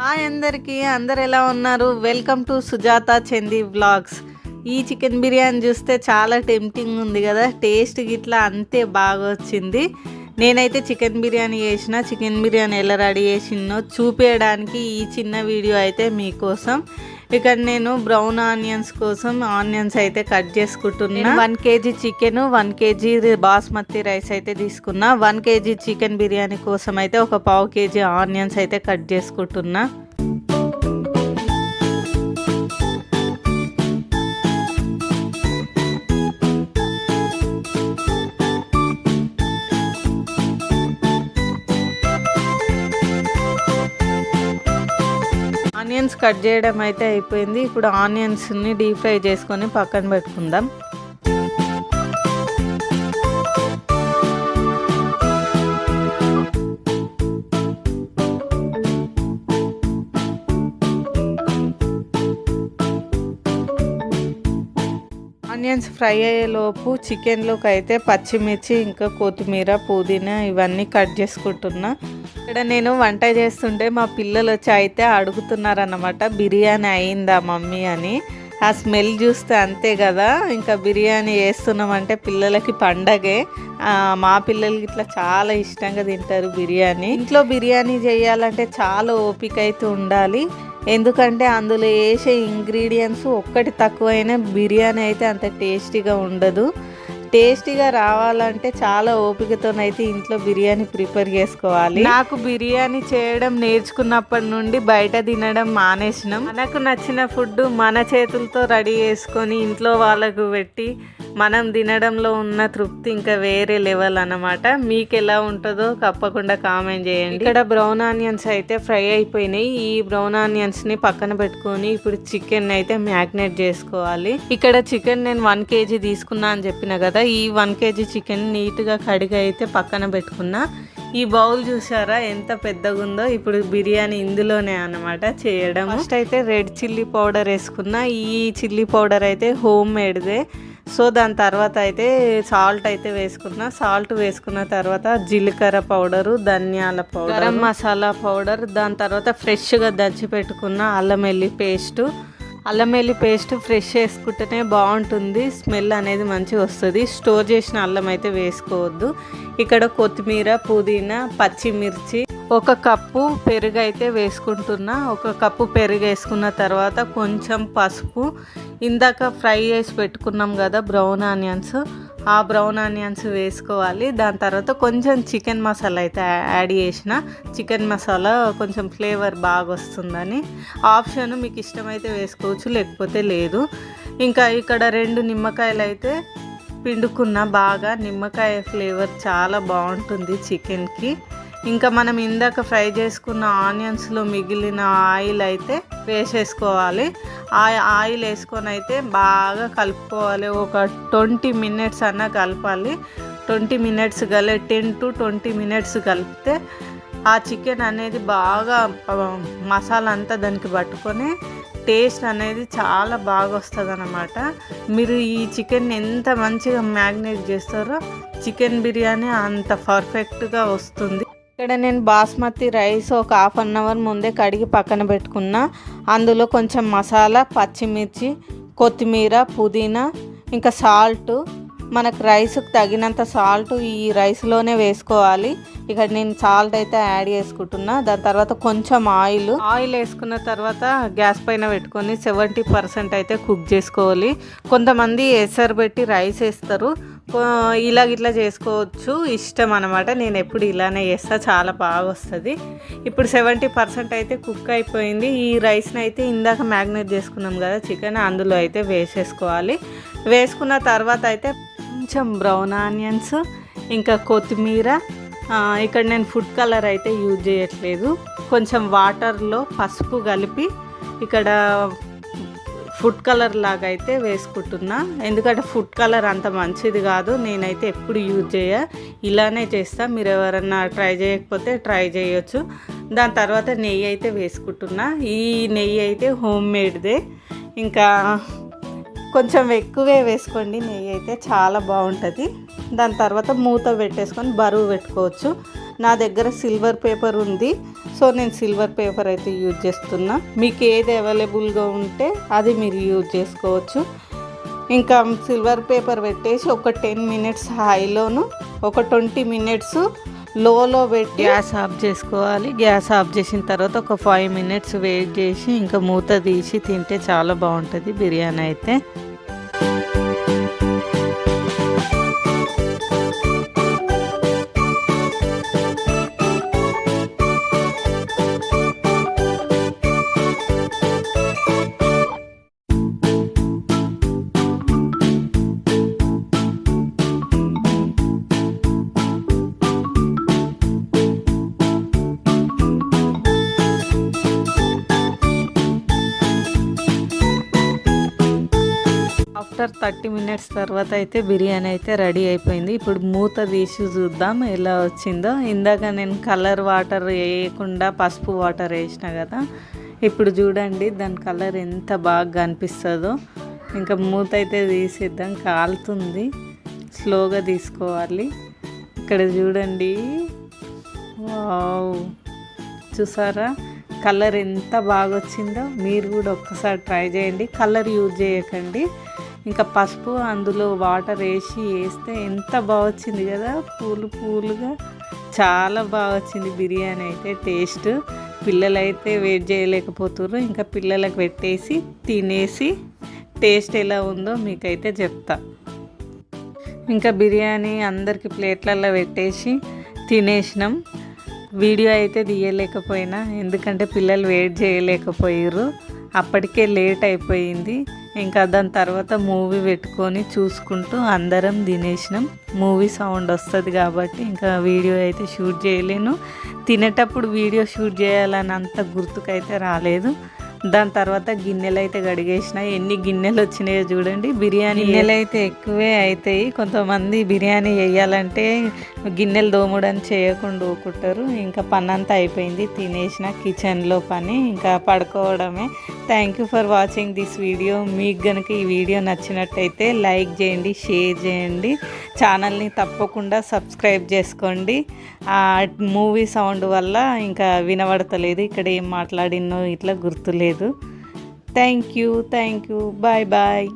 Hi అందరికీ, అందరు ఎలా ఉన్నారు? Welcome to Sujatha Chandi vlogs. ఈ చికెన్ బిర్యానీ చూస్తే చాలా టెంప్టింగ్ ఉంది కదా, టేస్ట్ గిట్లా అంతే బాగా వచ్చింది. నేనైతే చికెన్ బిర్యానీ చేసిన, చికెన్ బిర్యానీ ఎలా రెడీ చేసినో చూపించడానికి ఈ చిన్న వీడియో అయితే మీకోసం. ఇక్కడ నేను బ్రౌన్ ఆనియన్స్ కోసం ఆనియన్స్ అయితే కట్ చేసుకుంటున్నా. 1 kg chicken, 1 kg basmati rice అయితే తీసుకున్నా. 1 kg చికెన్ బిర్యానీ కోసం అయితే ఒక 1/2 kg ఆనియన్స్ అయితే కట్ చేసుకుంటున్నా. ఆనియన్స్ కట్ చేయడం అయితే అయిపోయింది. ఇప్పుడు ఆనియన్స్ని డీప్ ఫ్రై చేసుకొని పక్కన పెట్టుకుందాం. ఆనియన్స్ ఫ్రై అయ్యేలోపు చికెన్లోకి అయితే పచ్చిమిర్చి, ఇంకా కొత్తిమీర, పుదీనా ఇవన్నీ కట్ చేసుకుంటున్నా. ఇక్కడ నేను వంట చేస్తుంటే మా పిల్లలు వచ్చి అయితే అడుగుతున్నారన్నమాట, బిర్యానీ అయిందా మమ్మీ అని. ఆ స్మెల్ చూస్తే అంతే కదా, ఇంకా బిర్యానీ చేస్తున్నామంటే పిల్లలకి పండగే. మా పిల్లలకి ఇట్లా చాలా ఇష్టంగా తింటారు బిర్యానీ. ఇంట్లో బిర్యానీ చేయాలంటే చాలా ఓపిక అయితే ఉండాలి, ఎందుకంటే అందులో వేసే ఇంగ్రీడియంట్స్ ఒక్కటి తక్కువైనా బిర్యానీ అయితే అంత టేస్టీగా ఉండదు. టేస్టీగా రావాలంటే చాలా ఓపికతోనైతే ఇంట్లో బిర్యానీ ప్రిపేర్ చేసుకోవాలి. నాకు బిర్యానీ చేయడం నేర్చుకున్నప్పటి నుండి బయట తినడం మానేసినాం. మనకు నచ్చిన ఫుడ్ మన చేతులతో రెడీ చేసుకొని ఇంట్లో వాళ్ళకు పెట్టి మనం తినడంలో ఉన్న తృప్తి ఇంకా వేరే లెవెల్ అన్నమాట. మీకు ఎలా ఉంటుందో తప్పకుండా కామెంట్ చేయండి. ఇక్కడ బ్రౌన్ ఆనియన్స్ అయితే ఫ్రై అయిపోయినాయి. ఈ బ్రౌన్ ఆనియన్స్ ని పక్కన పెట్టుకొని ఇప్పుడు చికెన్ అయితే మ్యాగ్నేట్ చేసుకోవాలి. ఇక్కడ చికెన్ నేను 1 kg తీసుకున్నా అని చెప్పిన కదా, ఈ 1 kg చికెన్ నీట్గా కడిగి అయితే పక్కన పెట్టుకున్నా. ఈ బౌల్ చూసారా ఎంత పెద్దగా ఉందో. ఇప్పుడు బిర్యానీ ఇందులోనే అన్నమాట చేయడం. ఫస్ట్ అయితే రెడ్ చిల్లీ పౌడర్ వేసుకున్నా. ఈ చిల్లీ పౌడర్ అయితే హోమ్ మేడ్దే. సో దాని తర్వాత అయితే సాల్ట్ అయితే వేసుకున్నా. సాల్ట్ వేసుకున్న తర్వాత జీలకర్ర పౌడరు, ధనియాల పౌడర్, గరం మసాలా పౌడర్, దాని తర్వాత ఫ్రెష్గా దంచి పెట్టుకున్న అల్లం వెల్లి పేస్టు. అల్లం వెల్లి పేస్ట్ ఫ్రెష్ వేసుకుంటేనే బాగుంటుంది, స్మెల్ అనేది మంచిగా వస్తుంది. స్టోర్ చేసిన అల్లం అయితే వేసుకోవద్దు. ఇక్కడ కొత్తిమీర, పుదీనా, పచ్చిమిర్చి, 1 కప్పు పెరుగు అయితే వేసుకుంటున్నా. 1 కప్పు పెరుగు వేసుకున్న తర్వాత కొంచెం పసుపు, ఇందాక ఫ్రై చేసి పెట్టుకున్నాం కదా బ్రౌన్ ఆనియన్స్, ఆ బ్రౌన్ ఆనియన్స్ వేసుకోవాలి. దాని తర్వాత కొంచెం చికెన్ మసాలా అయితే యాడ్ చేసిన. చికెన్ మసాలా కొంచెం ఫ్లేవర్ బాగా వస్తుందని ఆప్షన్, మీకు ఇష్టమైతే వేసుకోవచ్చు, లేకపోతే లేదు. ఇంకా ఇక్కడ 2 నిమ్మకాయలు అయితే పిండుకున్న. బాగా నిమ్మకాయ ఫ్లేవర్ చాలా బాగుంటుంది చికెన్కి. ఇంకా మనం ఇందాక ఫ్రై చేసుకున్న ఆనియన్స్లో మిగిలిన ఆయిల్ అయితే వేసేసుకోవాలి. ఆ ఆయిల్ వేసుకొని అయితే బాగా కలుపుకోవాలి. ఒక 20 minutes అన్నా కలపాలి. 20 minutes 10 to 20 minutes కలిపితే ఆ చికెన్ అనేది బాగా మసాలా అంతా దానికి పట్టుకొని టేస్ట్ అనేది చాలా బాగా వస్తుంది అన్నమాట. మీరు ఈ చికెన్ ఎంత మంచిగా మ్యాగ్నేట్ చేస్తారో చికెన్ బిర్యానీ అంత పర్ఫెక్ట్గా వస్తుంది. ఇక్కడ నేను బాస్మతి రైస్ ఒక 1/2 hour ముందే కడిగి పక్కన పెట్టుకున్నా. అందులో కొంచెం మసాలా, పచ్చిమిర్చి, కొత్తిమీర, పుదీనా, ఇంకా సాల్ట్, మనకు రైస్కి తగినంత సాల్ట్ ఈ రైస్లోనే వేసుకోవాలి. ఇక్కడ నేను సాల్ట్ అయితే యాడ్ చేసుకుంటున్నా. దాని తర్వాత కొంచెం ఆయిల్ వేసుకున్న తర్వాత గ్యాస్ పైన పెట్టుకొని 70% అయితే కుక్ చేసుకోవాలి. కొంతమంది ఎసరు పెట్టి రైస్ వేస్తారు, ఇట్లా చేసుకోవచ్చు, ఇష్టం అనమాట. నేను ఎప్పుడు ఇలానే చేస్తా, చాలా బాగా వస్తుంది. ఇప్పుడు 70% అయితే కుక్ అయిపోయింది. ఈ రైస్ని అయితే ఇందాక మ్యాగ్నేట్ చేసుకున్నాం కదా చికెన్, అందులో అయితే వేసేసుకోవాలి. వేసుకున్న తర్వాత అయితే కొంచెం బ్రౌన్ ఆనియన్స్, ఇంకా కొత్తిమీర, ఇక్కడ నేను ఫుడ్ కలర్ అయితే యూజ్ చేయట్లేదు, కొంచెం వాటర్లో పసుపు కలిపి ఇక్కడ ఫుడ్ కలర్ లాగా అయితే వేసుకుంటున్నా. ఎందుకంటే ఫుడ్ కలర్ అంత మంచిది కాదు, నేనైతే ఎప్పుడు యూజ్ ఇలానే చేస్తా. మీరు ఎవరన్నా ట్రై చేయకపోతే ట్రై చేయొచ్చు. దాని తర్వాత నెయ్యి అయితే వేసుకుంటున్నా. ఈ నెయ్యి అయితే హోమ్ మేడ్దే, ఇంకా కొంచెం ఎక్కువే వేసుకోండి, నెయ్యి అయితే చాలా బాగుంటుంది. దాని తర్వాత మూత పెట్టేసుకొని బరువు పెట్టుకోవచ్చు. నా దగ్గర సిల్వర్ పేపర్ ఉంది, సో నేను సిల్వర్ పేపర్ అయితే యూజ్ చేస్తున్నా. మీకు ఏది అవైలబుల్గా ఉంటే అది మీరు యూజ్ చేసుకోవచ్చు. ఇంకా సిల్వర్ పేపర్ పెట్టేసి ఒక 10 మినిట్స్ హైలోను, ఒక 20 మినిట్స్ లోలో పెట్టి గ్యాస్ ఆఫ్ చేసుకోవాలి. గ్యాస్ ఆఫ్ చేసిన తర్వాత ఒక 5 మినిట్స్ వెయిట్ చేసి ఇంకా మూత తీసి తింటే చాలా బాగుంటుంది బిర్యానీ అయితే. ఆఫ్టర్ 30 మినిట్స్ తర్వాత అయితే బిర్యానీ అయితే రెడీ అయిపోయింది. ఇప్పుడు మూత తీసి చూద్దాం ఎలా వచ్చిందో. ఇందాక నేను కలర్ వాటర్ వేయకుండా పసుపు వాటర్ వేసిన కదా, ఇప్పుడు చూడండి దాని కలర్ ఎంత బాగా కనిపిస్తుందో. ఇంకా మూత అయితే తీసేద్దాం, కాలుతుంది, స్లోగా తీసుకోవాలి. ఇక్కడ చూడండి, వావ్, చూసారా కలర్ ఎంత బాగా వచ్చిందో. మీరు కూడా ఒక్కసారి ట్రై చేయండి, కలర్ యూజ్ చేయకండి. ఇంకా పసుపు అందులో వాటర్ వేస్తే ఎంత బాగా వచ్చింది కదా, పూలుగా చాలా బాగా వచ్చింది బిర్యానీ అయితే. టేస్ట్ పిల్లలైతే వెయిట్ చేయలేకపోతున్నారు. ఇంకా పిల్లలకు పెట్టేసి తినేసి టేస్ట్ ఎలా ఉందో మీకైతే చెప్తా. ఇంకా బిర్యానీ అందరికి ప్లేట్లలో పెట్టేసి తినేసినాం. వీడియో అయితే తీయలేకపోయినా ఎందుకంటే పిల్లలు వెయిట్ చేయలేకపోయారు, అప్పటికే లేట్ అయిపోయింది. ఇంకా దాని తర్వాత మూవీ పెట్టుకొని చూసుకుంటూ అందరం తినేసినాం. మూవీ సౌండ్ వస్తుంది కాబట్టి ఇంకా వీడియో అయితే షూట్ చేయలేను. తినేటప్పుడు వీడియో షూట్ చేయాలని అంత గుర్తుకైతే రాలేదు. దాని తర్వాత గిన్నెలు అయితే కడిగేసిన. ఎన్ని గిన్నెలు వచ్చినాయో చూడండి. బిర్యానీ గిన్నెలు అయితే ఎక్కువే అవుతాయి. కొంతమంది బిర్యానీ వేయాలంటే గిన్నెలు దోమడని చేయకుండా ఊకుంటారు. ఇంకా పని అంతా అయిపోయింది, తినేసిన కిచెన్లో పని, ఇంకా పడుకోవడమే. Thank you for watching this video. మీకు కనుక ఈ వీడియో నచ్చినట్టయితే లైక్ చేయండి, షేర్ చేయండి, ఛానల్ని తప్పకుండా సబ్స్క్రైబ్ చేసుకోండి. మూవీ సౌండ్ వల్ల ఇంకా వినబడతలేదు, ఇక్కడ ఏం మాట్లాడినో ఇట్లా గుర్తులేదు. Thank you, bye bye.